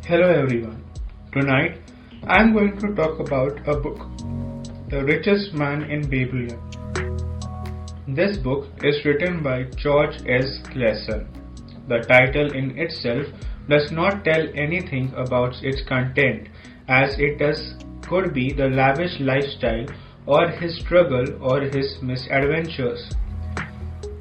Hello everyone. Tonight I am going to talk about a book, The Richest Man in Babylon. This book is written by George S. Clason. The title in itself does not tell anything about its content, as it could be the lavish lifestyle or his struggle or his misadventures.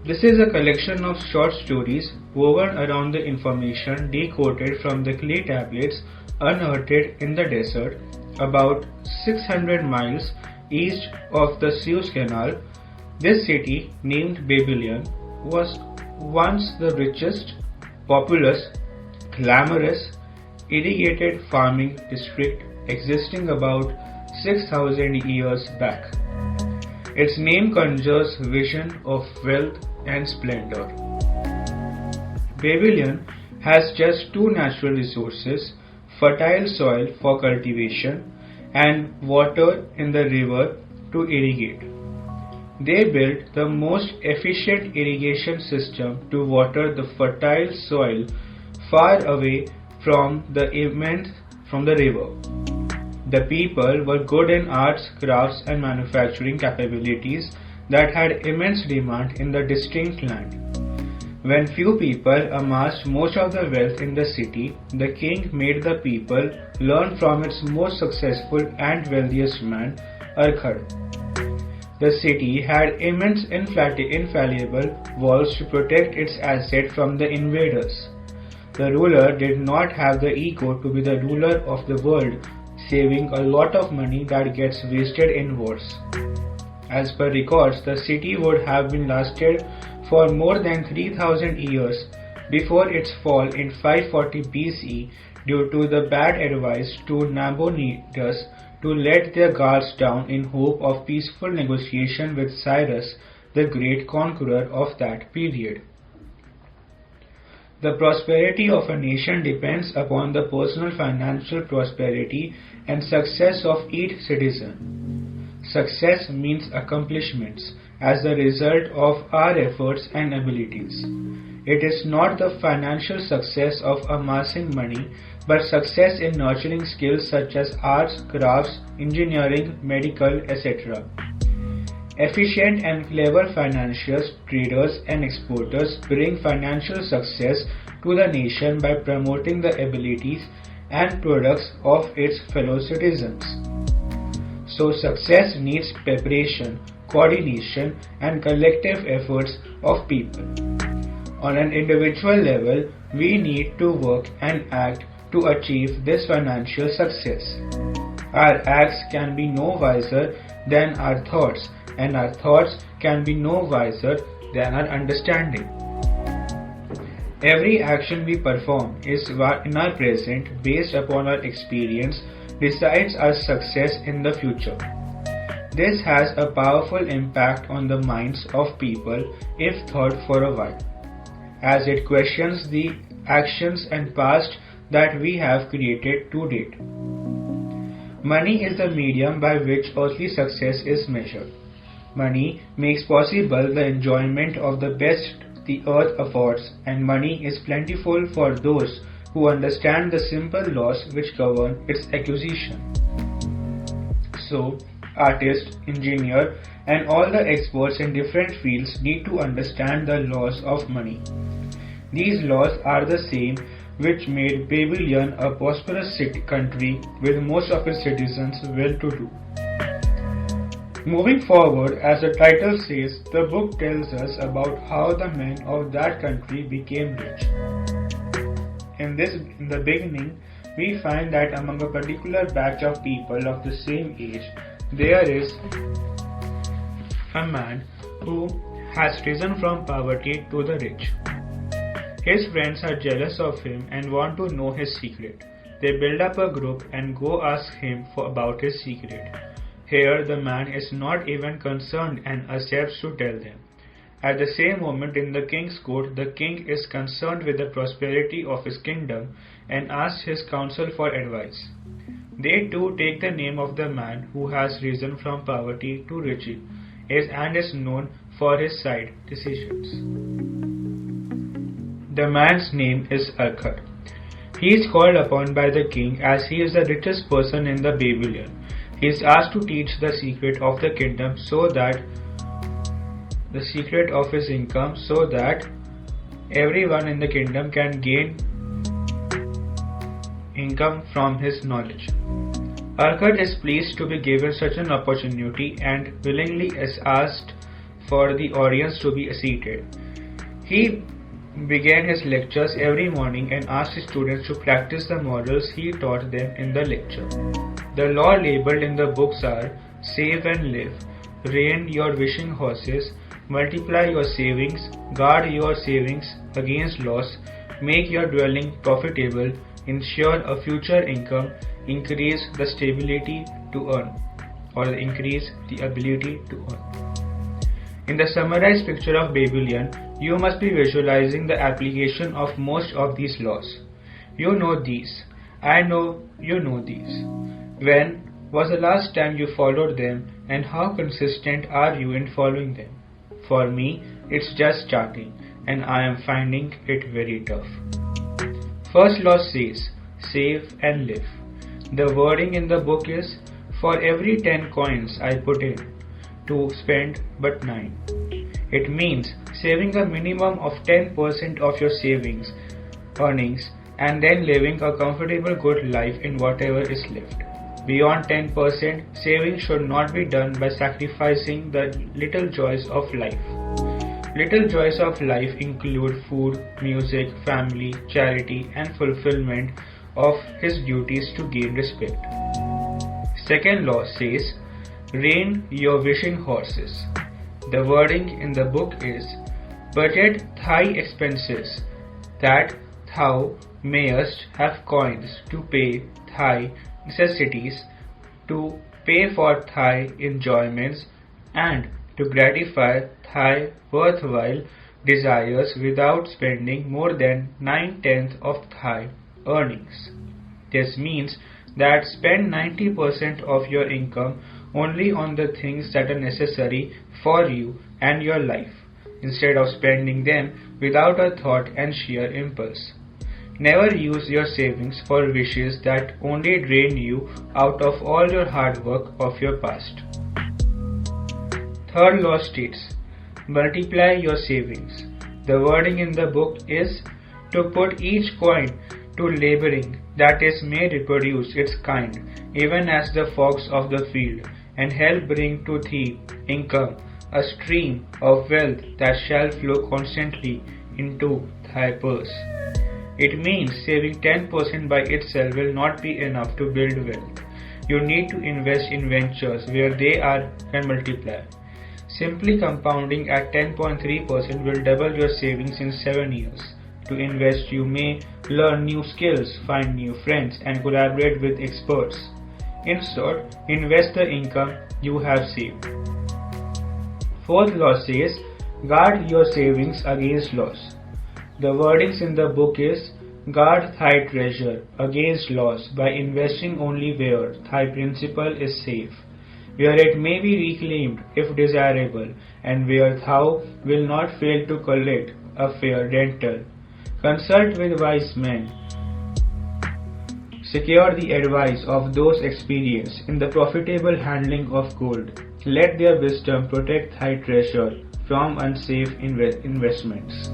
This is a collection of short stories woven around the information decoded from the clay tablets unearthed in the desert about 600 miles east of the Suez Canal. This city, named Babylon, was once the richest, populous, glamorous, irrigated farming district existing about 6,000 years back. Its name conjures vision of wealth and splendor. Babylon has just two natural resources: fertile soil for cultivation and water in the river to irrigate. They built the most efficient irrigation system to water the fertile soil far away from the river. The people were good in arts, crafts and manufacturing capabilities that had immense demand in the distinct land. When few people amassed most of the wealth in the city, the king made the people learn from its most successful and wealthiest man, Urkhad. The city had immense infallible walls to protect its asset from the invaders. The ruler did not have the ego to be the ruler of the world, saving a lot of money that gets wasted in wars. As per records, the city would have been lasted for more than 3,000 years before its fall in 540 BCE due to the bad advice to Nabonidus to let their guards down in hope of peaceful negotiation with Cyrus, the great conqueror of that period. The prosperity of a nation depends upon the personal financial prosperity and success of each citizen. Success means accomplishments as the result of our efforts and abilities. It is not the financial success of amassing money, but success in nurturing skills such as arts, crafts, engineering, medical, etc. Efficient and clever financiers, traders and exporters bring financial success to the nation by promoting the abilities and products of its fellow citizens. So success needs preparation, coordination and collective efforts of people. On an individual level, we need to work and act to achieve this financial success. Our acts can be no wiser than our thoughts, and our thoughts can be no wiser than our understanding. Every action we perform is in our present based upon our experience decides our success in the future. This has a powerful impact on the minds of people if thought for a while, as it questions the actions and past that we have created to date. Money is the medium by which earthly success is measured. Money makes possible the enjoyment of the best the earth affords, and money is plentiful for those who understand the simple laws which govern its acquisition. So, artists, engineers, and all the experts in different fields need to understand the laws of money. These laws are the same which made Babylon a prosperous country with most of its citizens well-to-do. Moving forward, as the title says, the book tells us about how the men of that country became rich. In the beginning, we find that among a particular batch of people of the same age, there is a man who has risen from poverty to the rich. His friends are jealous of him and want to know his secret. They build up a group and go ask him about his secret. Here the man is not even concerned and accepts to tell them. At the same moment in the king's court, the king is concerned with the prosperity of his kingdom and asks his council for advice. They too take the name of the man who has risen from poverty to riches and is known for his side decisions. The man's name is Urkhad. He is called upon by the king as he is the richest person in the Babylon. He is asked to teach the secret of the kingdom the secret of his income so that everyone in the kingdom can gain income from his knowledge. Urquhart is pleased to be given such an opportunity and willingly is asked for the audience to be seated. He began his lectures every morning and asked his students to practice the models he taught them in the lecture. The law labeled in the books are: save and live, rein your wishing horses, multiply your savings, guard your savings against loss, make your dwelling profitable, ensure a future income, increase the stability to earn, or increase the ability to earn. In the summarized picture of Babylon, you must be visualizing the application of most of these laws. You know these. I know you know these. When was the last time you followed them, and how consistent are you in following them? For me, it's just starting, and I am finding it very tough. First law says, save and live. The wording in the book is, for every 10 coins I put in, to spend but 9. It means saving a minimum of 10% of your savings, earnings, and then living a comfortable good life in whatever is left. Beyond 10%, saving should not be done by sacrificing the little joys of life. Little joys of life include food, music, family, charity, and fulfillment of his duties to gain respect. Second law says, rein your wishing horses. The wording in the book is, budget thy expenses, that thou mayest have coins to pay thy necessities, to pay for thy enjoyments, and to gratify thy worthwhile desires without spending more than 9/10 of thy earnings. This means that spend 90% of your income only on the things that are necessary for you and your life, instead of spending them without a thought and sheer impulse. Never use your savings for wishes that only drain you out of all your hard work of your past. Third law states, multiply your savings. The wording in the book is to put each coin to laboring, that is, may reproduce its kind, even as the fox of the field, and help bring to thee income, a stream of wealth that shall flow constantly into thy purse. It means saving 10% by itself will not be enough to build wealth. You need to invest in ventures where they can multiply. Simply compounding at 10.3% will double your savings in 7 years. To invest, you may learn new skills, find new friends, and collaborate with experts. In short, invest the income you have saved. Fourth law says, guard your savings against loss. The wordings in the book is, guard thy treasure against loss by investing only where thy principal is safe, where it may be reclaimed if desirable, and where thou will not fail to collect a fair rental. Consult with wise men. Secure the advice of those experienced in the profitable handling of gold. Let their wisdom protect thy treasure from unsafe investments.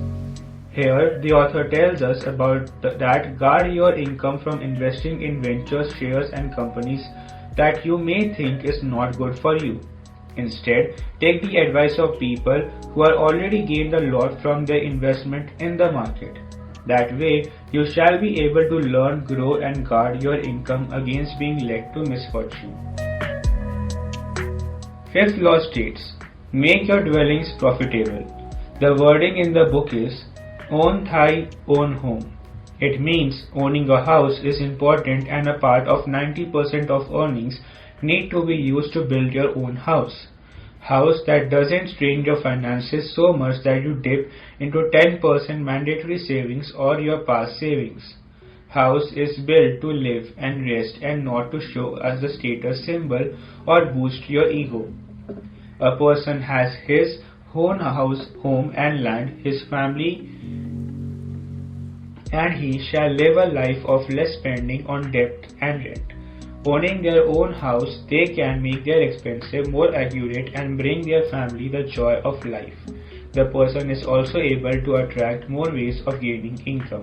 Here, the author tells us about that guard your income from investing in ventures, shares, and companies that you may think is not good for you. Instead, take the advice of people who are already gained a lot from their investment in the market. That way, you shall be able to learn, grow, and guard your income against being led to misfortune. Fifth law states, make your dwellings profitable. The wording in the book is, own thy own home. It means owning a house is important, and a part of 90% of earnings need to be used to build your own house. House that doesn't strain your finances so much that you dip into 10% mandatory savings or your past savings. House is built to live and rest and not to show as a status symbol or boost your ego. A person has his own house, home and land, his family and he shall live a life of less spending on debt and rent. Owning their own house, they can make their expenses more accurate and bring their family the joy of life. The person is also able to attract more ways of gaining income.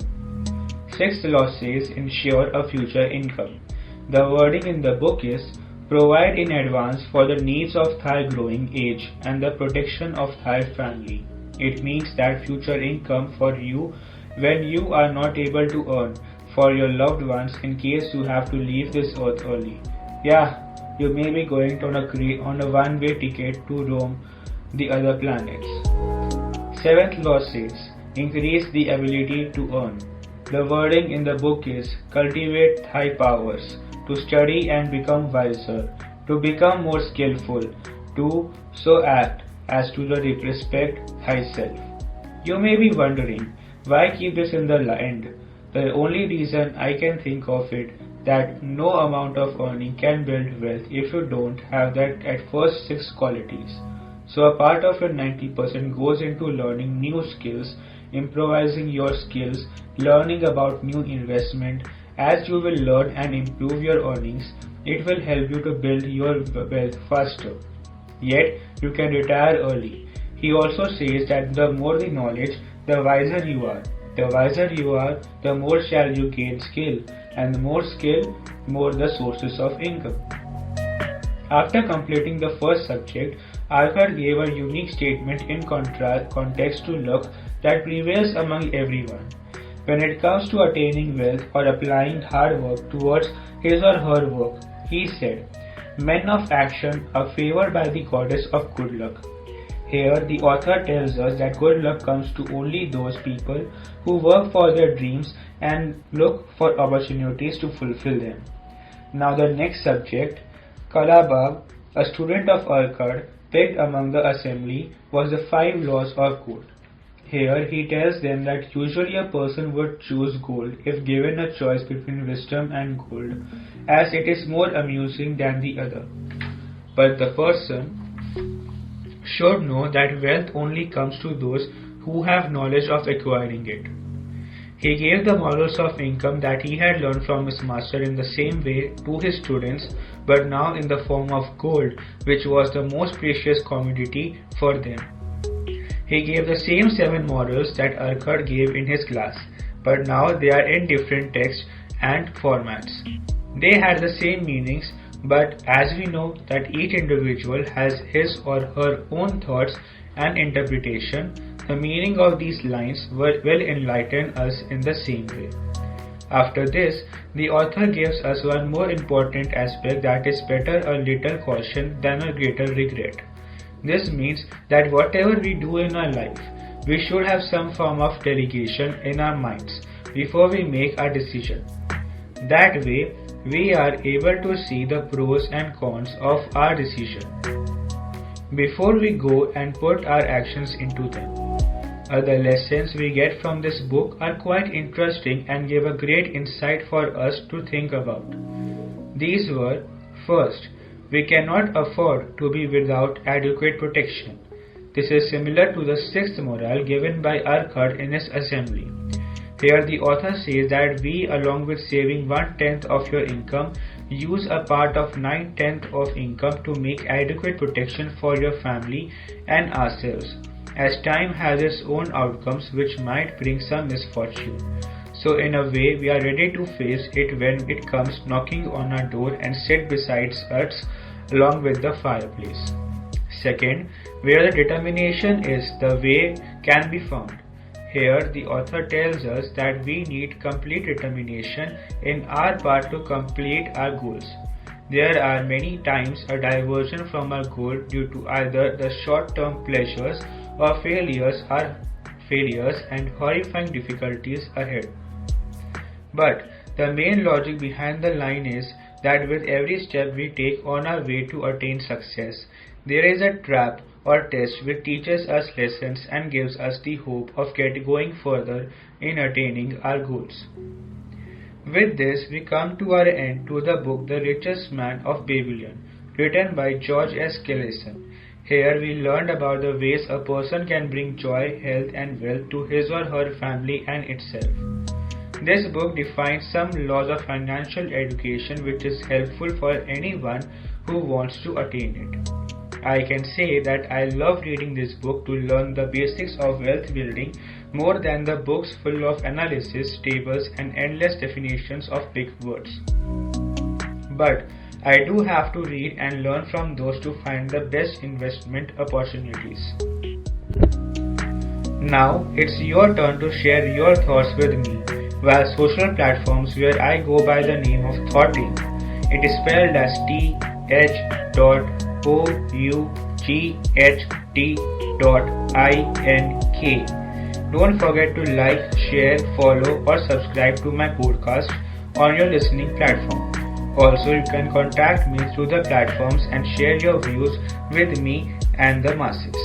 Sixth law says ensure a future income. The wording in the book is provide in advance for the needs of thy growing age and the protection of thy family. It means that future income for you when you are not able to earn, for your loved ones in case you have to leave this earth early. Yeah, you may be going on a one-way ticket to roam the other planets. Seventh law says increase the ability to earn. The wording in the book is cultivate thy powers, to study and become wiser, to become more skillful, to so act as to respect thyself. You may be wondering, why keep this in the end? The only reason I can think of it that no amount of earning can build wealth if you don't have that at first 6 qualities. So a part of your 90% goes into learning new skills, improvising your skills, learning about new investment. As you will learn and improve your earnings, it will help you to build your wealth faster. Yet, you can retire early. He also says that the more the knowledge, the wiser you are. The wiser you are, the more shall you gain skill, and the more skill, more the sources of income. After completing the first subject, Arthur gave a unique statement in context to luck that prevails among everyone. When it comes to attaining wealth or applying hard work towards his or her work, he said, men of action are favored by the goddess of good luck. Here, the author tells us that good luck comes to only those people who work for their dreams and look for opportunities to fulfill them. Now the next subject, Kalabag, a student of Arcad, picked among the assembly, was the 5 laws of gold. Here he tells them that usually a person would choose gold if given a choice between wisdom and gold, as it is more amusing than the other. But the person should know that wealth only comes to those who have knowledge of acquiring it. He gave the models of income that he had learned from his master in the same way to his students, but now in the form of gold, which was the most precious commodity for them. He gave the same 7 models that Arcad gave in his class, but now they are in different texts and formats. They had the same meanings, but as we know that each individual has his or her own thoughts and interpretation, the meaning of these lines will enlighten us in the same way. After this, the author gives us one more important aspect, that is better a little caution than a greater regret. This means that whatever we do in our life, we should have some form of delegation in our minds before we make a decision. That way, we are able to see the pros and cons of our decision before we go and put our actions into them. Other lessons we get from this book are quite interesting and give a great insight for us to think about. These were, first, we cannot afford to be without adequate protection. This is similar to the 6th moral given by Arcad in his assembly. Here the author says that we, along with saving 1/10 of your income, use a part of 9/10 of income to make adequate protection for your family and ourselves, as time has its own outcomes which might bring some misfortune. So in a way we are ready to face it when it comes knocking on our door and sit beside us along with the fireplace. Second, where the determination is, the way can be found. Here the author tells us that we need complete determination in our part to complete our goals. There are many times a diversion from our goal due to either the short-term pleasures or failures and horrifying difficulties ahead. But the main logic behind the line is that with every step we take on our way to attain success, there is a trap or test which teaches us lessons and gives us the hope of going further in attaining our goals. With this, we come to our end to the book The Richest Man of Babylon, written by George S. Clason. Here we learned about the ways a person can bring joy, health and wealth to his or her family and itself. This book defines some laws of financial education which is helpful for anyone who wants to attain it. I can say that I love reading this book to learn the basics of wealth building more than the books full of analysis, tables and endless definitions of big words. But I do have to read and learn from those to find the best investment opportunities. Now it's your turn to share your thoughts with me via social platforms where I go by the name of Thoughting. It is spelled as TH.OUGHT.INK. Don't forget to like, share, follow or subscribe to my podcast on your listening platform. Also, you can contact me through the platforms and share your views with me and the masses.